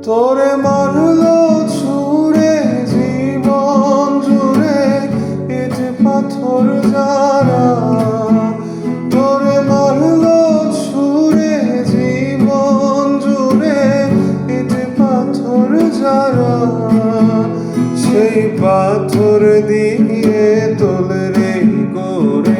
তোরে মারলো ছুঁড়ে জীবন জুড়ে ইট পাথর যারা, তোরে মারলো ছুঁড়ে জীবন জুড়ে ইট পাথর যারা, সেই পাথর দিয়ে তোলরে করে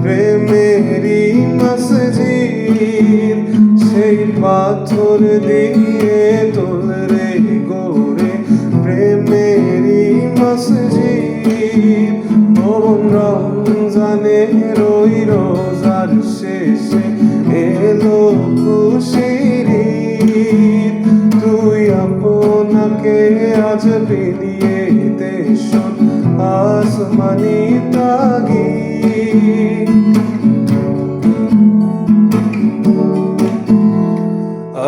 প্রেমেরই মসজিদ, সেই পাথর দিয়ে তোলরে করে প্রেমেরই মসজিদ। ও রমজানের ওই রোজার শেষে এলো খুশির ঈদ, তুই আপনাকে আজ বিলিয়ে দে শোন আসমানি তাগিদ।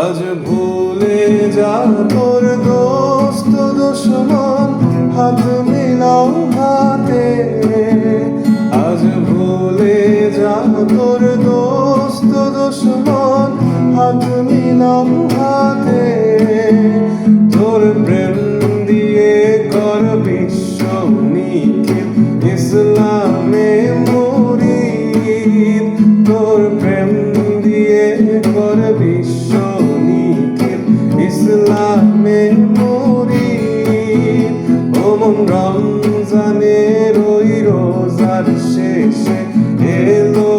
আজ ভুলে যা তোর দোস্ত দুশমন, হাত মিলাও হাতে। আজ ভুলে যা তোর দোস্ত দুশমন, হাত মিলাও হাতে। তোর প্রেম দিয়ে কর বিশ্ব নিখিল ইসলামে মুরিদ, তোর প্রেম দিয়ে কর বিশ্ব নিখিল ইসলামে মুরিদ। ও মন রমজানের ওই রোজার শেষে এলো